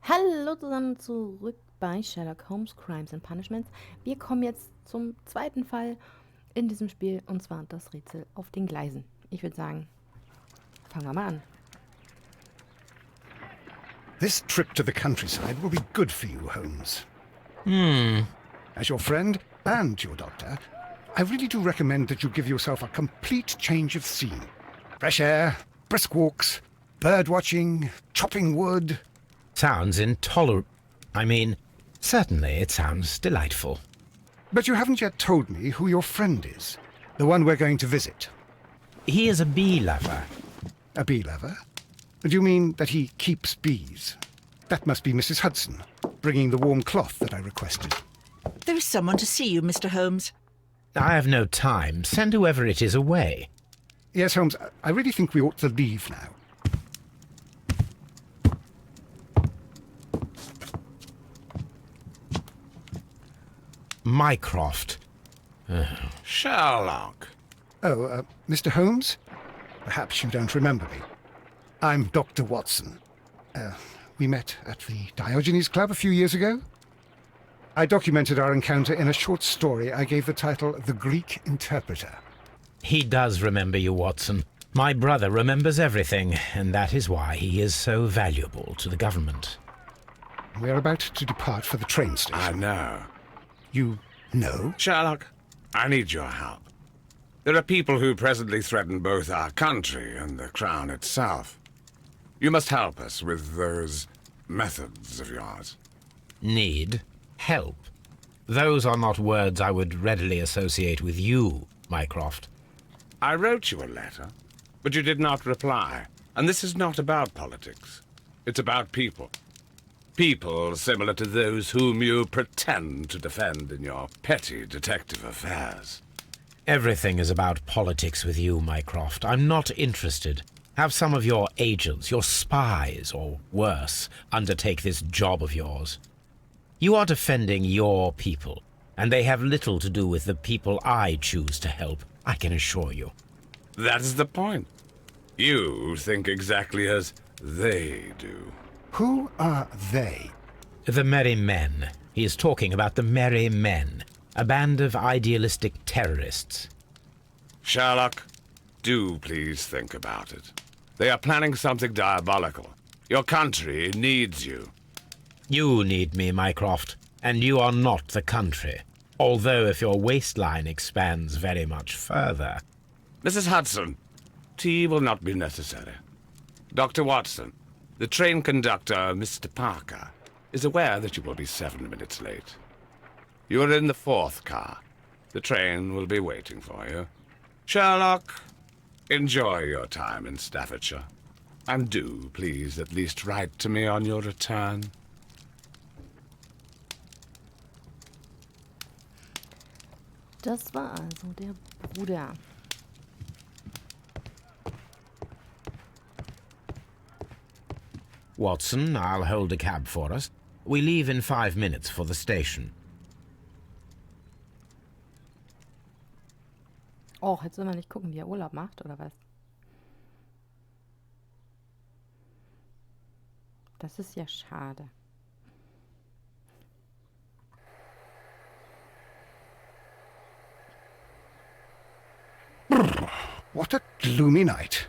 Hallo zusammen zurück bei Sherlock Holmes Crimes and Punishments. Wir kommen jetzt zum zweiten Fall in diesem Spiel, und zwar das Rätsel auf den Gleisen. Ich würde sagen, fangen wir mal an. This trip to the countryside will be good for you, Holmes. As your friend and your doctor, I really do recommend that you give yourself a complete change of scene. Fresh air, brisk walks, bird watching, chopping wood. Sounds intolerable. Certainly it sounds delightful. But you haven't yet told me who your friend is, the one we're going to visit. He is a bee lover. A bee lover? Do you mean that he keeps bees? That must be Mrs. Hudson, bringing the warm cloth that I requested. There is someone to see you, Mr. Holmes. I have no time. Send whoever it is away. Yes, Holmes, I really think we ought to leave now. Mycroft. Sherlock. Oh, Mr. Holmes? Perhaps you don't remember me. I'm Dr. Watson. We met at the Diogenes Club a few years ago. I documented our encounter in a short story I gave the title The Greek Interpreter. He does remember you, Watson. My brother remembers everything, and that is why he is so valuable to the government. We're about to depart for the train I station. know. You know? Sherlock, I need your help. There are people who presently threaten both our country and the Crown itself. You must help us with those methods of yours. Need? Help? Those are not words I would readily associate with you, Mycroft. I wrote you a letter, but you did not reply. And this is not about politics. It's about people. People similar to those whom you pretend to defend in your petty detective affairs. Everything is about politics with you, Mycroft. I'm not interested. Have some of your agents, your spies, or worse, undertake this job of yours. You are defending your people, and they have little to do with the people I choose to help, I can assure you. That is the point. You think exactly as they do. Who are they? The Merry Men. He is talking about the Merry Men, a band of idealistic terrorists. Sherlock, do please think about it. They are planning something diabolical. Your country needs you. You need me, Mycroft, and you are not the country. Although if your waistline expands very much further. Mrs. Hudson, tea will not be necessary. Dr. Watson, the train conductor, Mr. Parker, is aware that you will be 7 minutes late. You are in the 4th car. The train will be waiting for you. Sherlock, enjoy your time in Staffordshire. And do, please, at least write to me on your return. Das war also der Bruder. Watson, I'll hold a cab for us. We leave in 5 minutes for the station. Oh, jetzt soll man nicht gucken, wie er Urlaub macht, oder was? Das ist ja schade. What a gloomy night.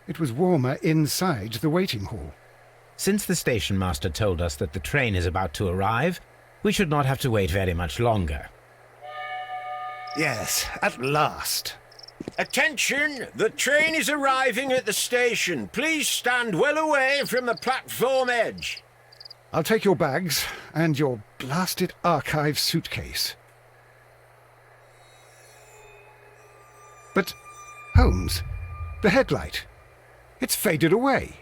It was warmer inside the waiting hall. Since the station master told us that the train is about to arrive, we should not have to wait very much longer. Yes, at last. Attention! The train is arriving at the station. Please stand well away from the platform edge. I'll take your bags and your blasted archive suitcase. But, Holmes, the headlight. It's faded away.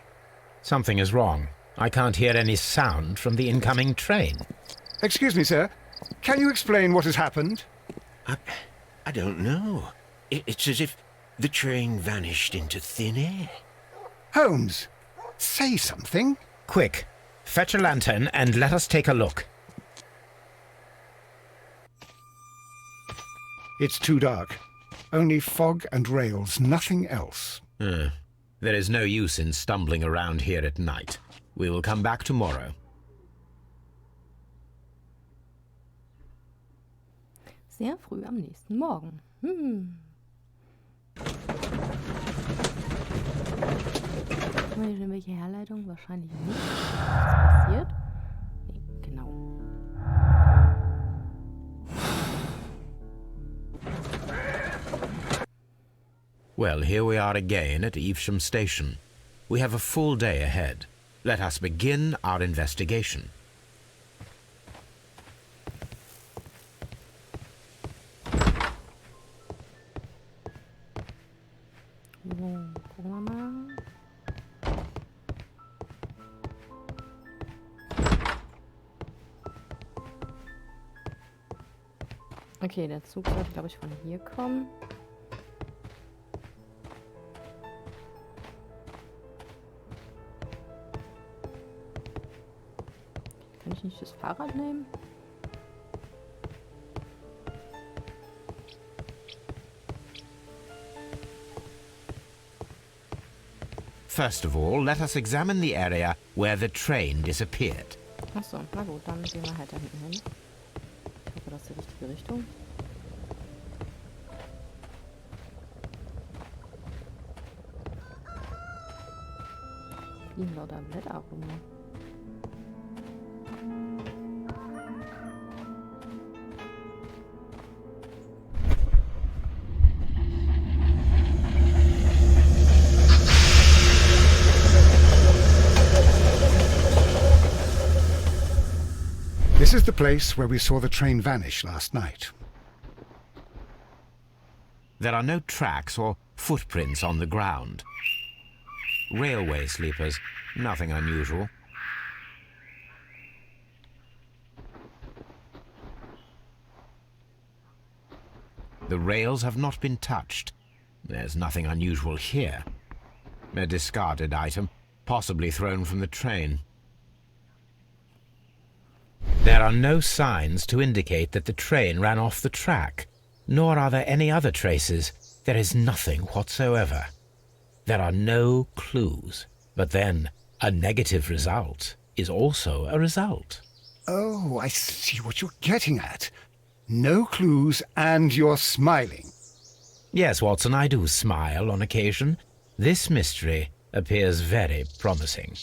Something is wrong. I can't hear any sound from the incoming train. Excuse me, sir. Can you explain what has happened? I don't know. It's as if the train vanished into thin air. Holmes, say something. Quick, fetch a lantern and let us take a look. It's too dark. Only fog and rails, nothing else. There is no use in stumbling around here at night. We will come back tomorrow. Sehr früh am nächsten Morgen. Haben wir hier schon irgendwelche Herleitungen? Wahrscheinlich nicht. Was passiert? Nee, genau. Well, here we are again at Evesham Station. We have a full day ahead. Let us begin our investigation. So, gucken wir mal. Okay, der Zug sollte, glaube ich, von hier kommen. Kann ich nicht das Fahrrad nehmen? First of all, let us examine the area where the train disappeared. Achso, na gut, dann gehen wir halt da hinten hin. Ich hoffe, das ist die richtige Richtung. Fliegen lauter Blätter rum. This is the place where we saw the train vanish last night. There are no tracks or footprints on the ground. Railway sleepers, nothing unusual. The rails have not been touched. There's nothing unusual here. A discarded item, possibly thrown from the train. There are no signs to indicate that the train ran off the track, nor are there any other traces. There is nothing whatsoever. There are no clues. But then, a negative result is also a result. Oh, I see what you're getting at. No clues and you're smiling. Yes, Watson, I do smile on occasion. This mystery appears very promising.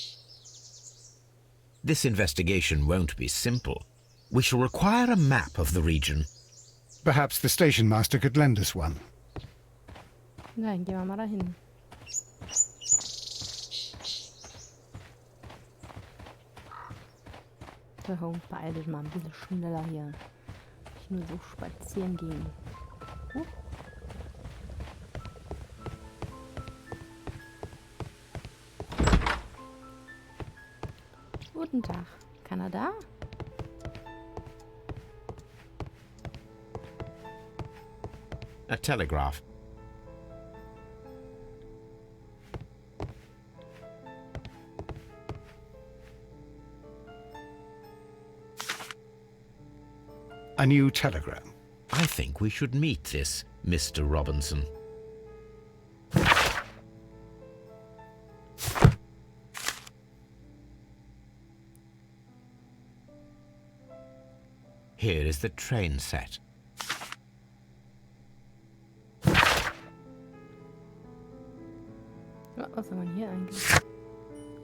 This investigation won't be simple. We shall require a map of the region. Perhaps the station master could lend us one. Nein, gehen wir mal dahin. So, Holmes, beeil dich mal ein bisschen schneller hier. Nicht nur so spazieren gehen. Guten Tag. Kanada? A telegraph. A new telegram. I think we should meet this Mr. Robinson. Here is the train set. Ja, was haben wir hier eigentlich?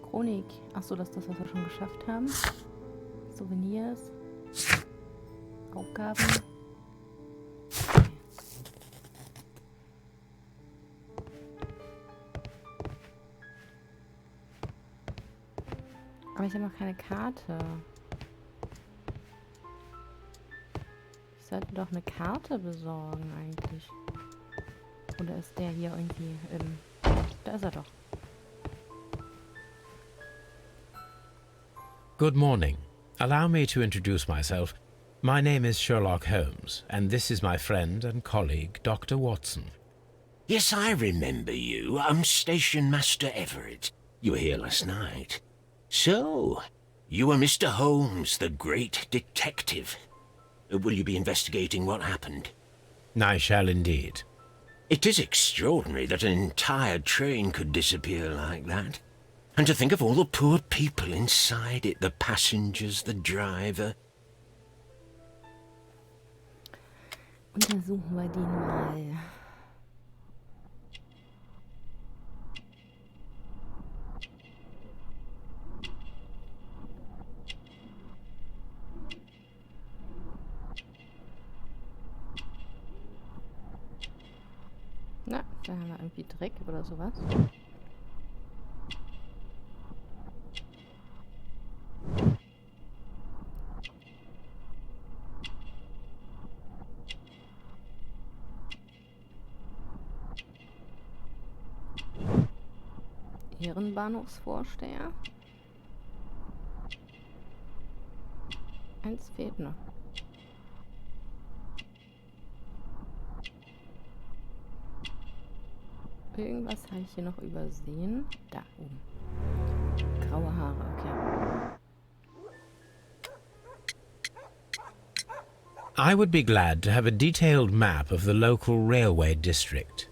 Chronik. Achso, das ist das, was wir schon geschafft haben. Souvenirs. Aufgaben. Okay. Aber ich habe noch keine Karte. Ich sollte doch eine Karte besorgen eigentlich. Oder ist der hier irgendwie im... Da ist er doch. Good morning. Allow me to introduce myself. My name is Sherlock Holmes, and this is my friend and colleague, Dr. Watson. Yes, I remember you. I'm Station Master Everett. You were here last night. So, you are Mr. Holmes, the great detective. Will you be investigating what happened? I shall indeed. It is extraordinary that an entire train could disappear like that. And to think of all the poor people inside it, the passengers, the driver. Untersuchen wir den mal. Na, da haben wir irgendwie Dreck oder sowas. Ehrenbahnhofsvorsteher. Eins fehlt noch. Irgendwas habe ich hier noch übersehen. Da oben. Graue Haare, okay. I would be glad to have a detailed map of the local railway district.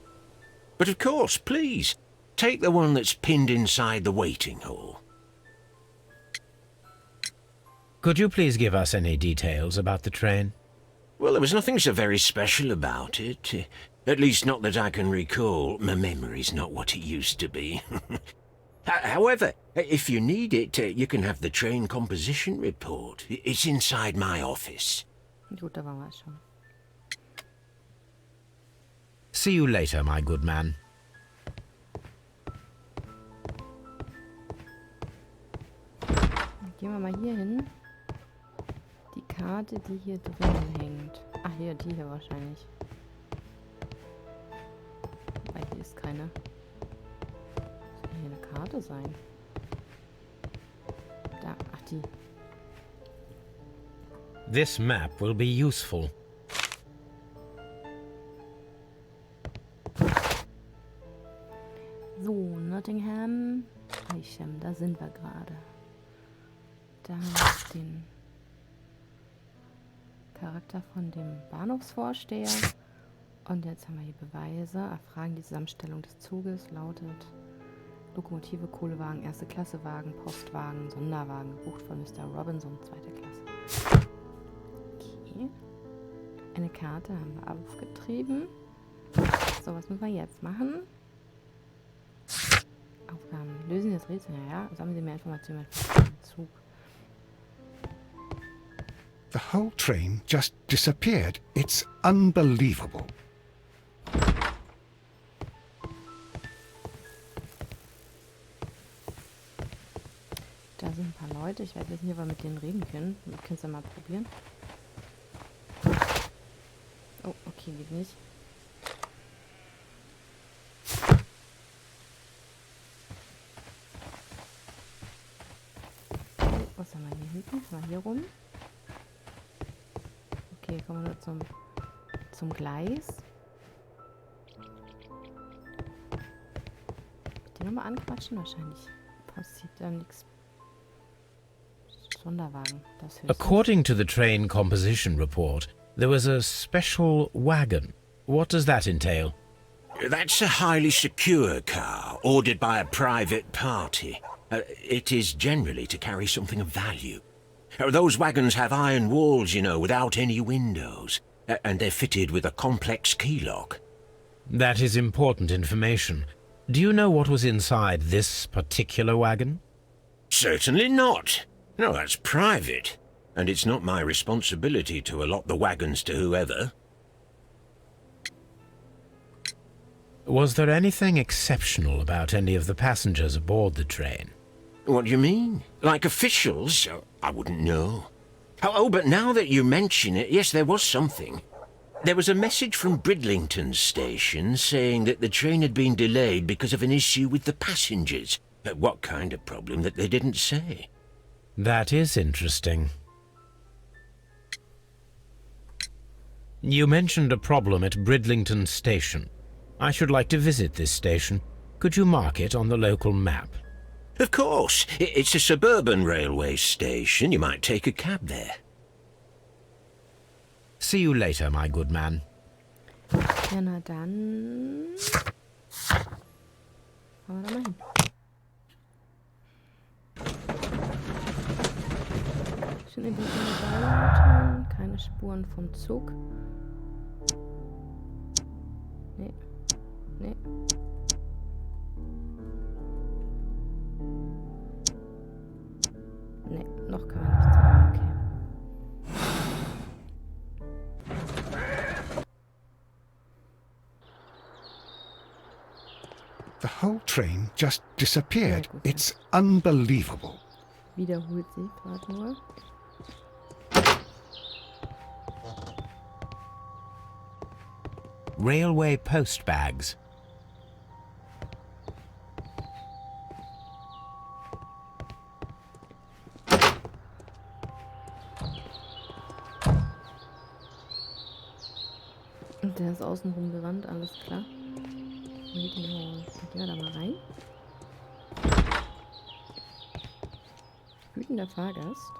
But of course, please. Take the one that's pinned inside the waiting hall. Could you please give us any details about the train? Well, there was nothing so very special about it. At least not that I can recall. My memory's not what it used to be. However, if you need it, you can have the train composition report. It's inside my office. Gut, da waren wir schon. See you later, my good man. Gehen wir mal hier hin. Die Karte, die hier drin hängt. Ach, hier, die hier wahrscheinlich. Weil hier ist keine. Soll hier eine Karte sein? Da, ach die. This map will be useful. So, Nottingham. Isham, da sind wir gerade. Da haben wir den Charakter von dem Bahnhofsvorsteher. Und jetzt haben wir hier Beweise. Erfragen die Zusammenstellung des Zuges lautet Lokomotive, Kohlewagen, erste Klasse Wagen, Postwagen, Sonderwagen, gebucht von Mr. Robinson, zweite Klasse. Okay. Eine Karte haben wir aufgetrieben. So, was müssen wir jetzt machen? Aufgaben. Lösen Sie das Rätsel. Ja. Sammeln Sie mehr Informationen über den Zug. The whole train just disappeared. It's unbelievable. Da sind ein paar Leute. Ich weiß jetzt nicht, ob wir mit denen reden können. Wir können es ja mal probieren. Oh, okay, geht nicht. Was haben wir hier hinten? Mal hier rum. Okay, kommen wir nur zum Gleis. Die nochmal anquatschen? Wahrscheinlich passiert da nichts. Sonderwagen, das höchstens. According to the train composition report, there was a special wagon. What does that entail? That's a highly secure car, ordered by a private party. It is generally to carry something of value. Those wagons have iron walls, you know, without any windows. And they're fitted with a complex key lock. That is important information. Do you know what was inside this particular wagon? Certainly not. No, that's private. And it's not my responsibility to allot the wagons to whoever. Was there anything exceptional about any of the passengers aboard the train? What do you mean? Like officials? I wouldn't know. Oh, but now that you mention it, yes, there was something. There was a message from Bridlington station saying that the train had been delayed because of an issue with the passengers. What kind of problem that they didn't say? That is interesting. You mentioned a problem at Bridlington station. I should like to visit this station. Could you mark it on the local map? Of course. It's a suburban railway station. You might take a cab there. See you later, my good man. Ja, na dann. Fahren wir da mal hin. Schon in die Wald, keine Spuren vom Zug. Nee. Nee, noch kann man nichts machen. Okay. The whole train just disappeared. Ja, gut, It's unbelievable. Wiederholt sie gerade nur. Railway post bags. Und der ist außen rum gerannt, alles klar. Gehen wir da mal rein. Wütender Fahrgast.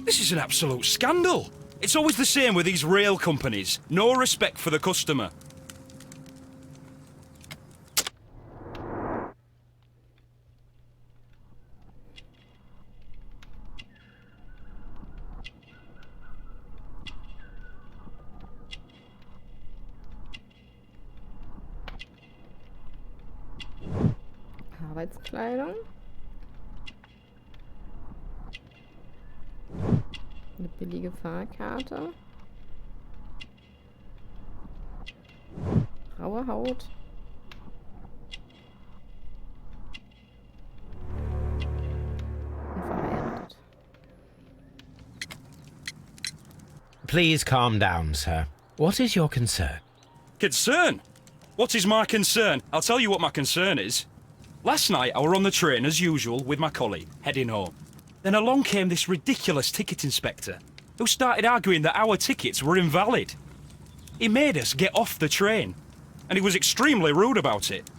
This is an absolute scandal. It's always the same with these rail companies. No respect for the customer. Arbeitskleidung. Eine billige Fahrkarte. Raue Haut. Und verheiratet. Please calm down, sir. What is your concern? Concern? What is my concern? I'll tell you what my concern is. Last night I were on the train as usual with my colleague, heading home. Then along came this ridiculous ticket inspector, who started arguing that our tickets were invalid. He made us get off the train, and he was extremely rude about it.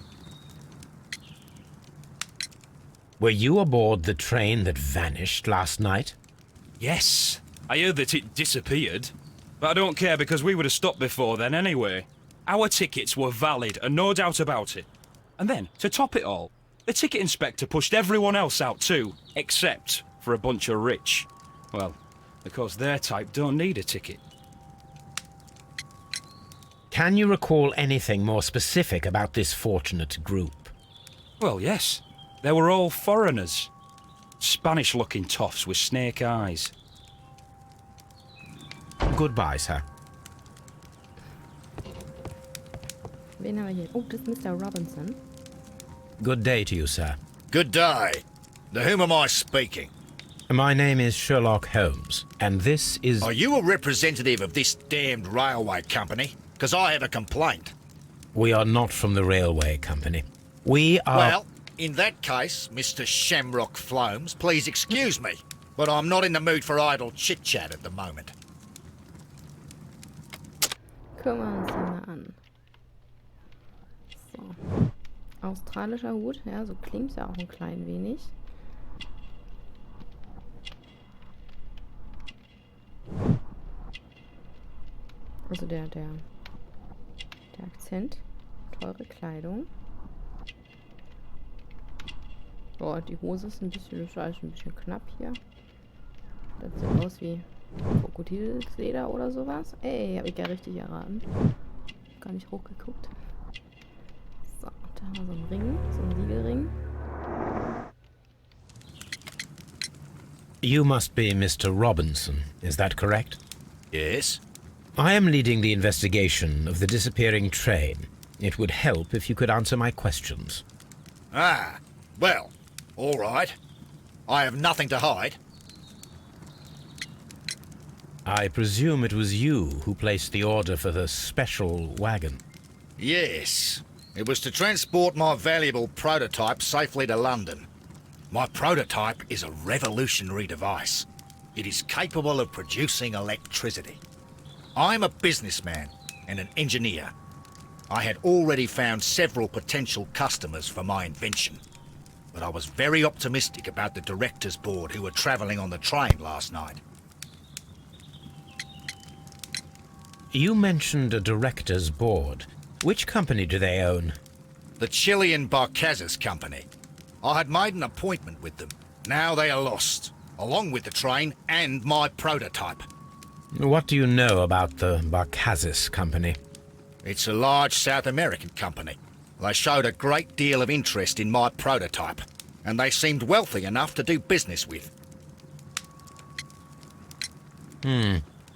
Were you aboard the train that vanished last night? Yes, I heard that it disappeared, but I don't care because we would have stopped before then anyway. Our tickets were valid and no doubt about it. And then, to top it all, the ticket inspector pushed everyone else out too, except for a bunch of rich. Well, because their type don't need a ticket. Can you recall anything more specific about this fortunate group? Well, yes. They were all foreigners. Spanish-looking toffs with snake eyes. Goodbye, sir. Wen haben wir hier? Oh, das ist Mr. Robinson. Good day to you, sir. Good day. To whom am I speaking? My name is Sherlock Holmes, and this is... Are you a representative of this damned railway company? Because I have a complaint. We are not from the railway company. We are... Well, in that case, Mr. Shamrock Flomes, please excuse me, but I'm not in the mood for idle chit-chat at the moment. Gucken wir uns den mal an. So. Australischer Hut, ja, so klingt ja auch ein klein wenig. Also der Akzent. Teure Kleidung. Boah, die Hose ist ein bisschen knapp hier. Das sieht aus wie Krokodilleder oder sowas. Ey, hab ich ja richtig erraten. Gar nicht hochgeguckt. So, da haben wir so einen Ring, so einen Siegelring. You must be Mr. Robinson, is that correct? Yes? I am leading the investigation of the disappearing train. It would help if you could answer my questions. Ah, well, all right. I have nothing to hide. I presume it was you who placed the order for the special wagon. Yes. It was to transport my valuable prototype safely to London. My prototype is a revolutionary device. It is capable of producing electricity. I'm a businessman and an engineer. I had already found several potential customers for my invention, but I was very optimistic about the directors' board who were travelling on the train last night. You mentioned a director's board. Which company do they own? The Chilean Barcazas Company. I had made an appointment with them. Now they are lost, along with the train and my prototype. What do you know about the Barcazis company? It's a large South American company. They showed a great deal of interest in my prototype, and they seemed wealthy enough to do business with.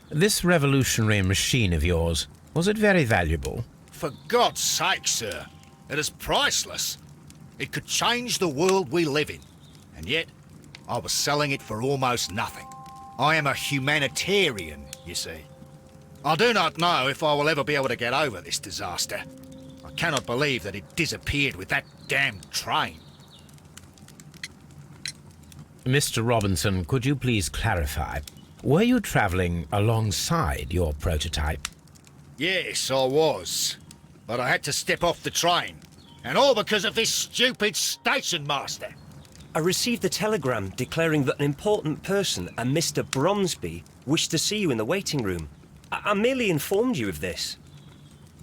This revolutionary machine of yours, was it very valuable? For God's sake, sir, it is priceless. It could change the world we live in, and yet I was selling it for almost nothing. I am a humanitarian, you see. I do not know if I will ever be able to get over this disaster. I cannot believe that it disappeared with that damned train. Mr. Robinson, could you please clarify? Were you travelling alongside your prototype? Yes, I was. But I had to step off the train. And all because of this stupid station master. I received a telegram declaring that an important person, a Mr. Bromsby, wished to see you in the waiting room. I merely informed you of this.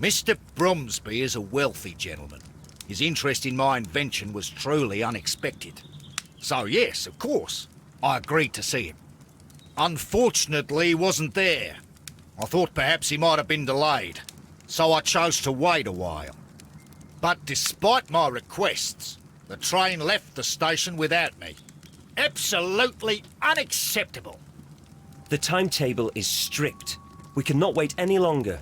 Mr. Bromsby is a wealthy gentleman. His interest in my invention was truly unexpected. So yes, of course, I agreed to see him. Unfortunately, he wasn't there. I thought perhaps he might have been delayed, so I chose to wait a while. But despite my requests, the train left the station without me. Absolutely unacceptable. The timetable is strict. We cannot wait any longer.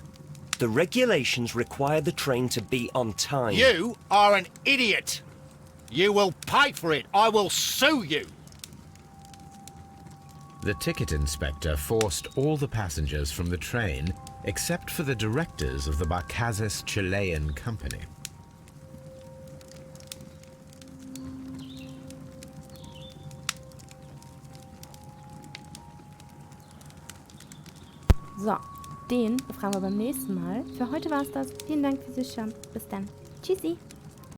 The regulations require the train to be on time. You are an idiot. You will pay for it. I will sue you. The ticket inspector forced all the passengers from the train except for the directors of the Barcazes Chilean Company. So, den befragen wir beim nächsten Mal. Für heute war es das. Vielen Dank fürs Zuschauen. Bis dann. Tschüssi.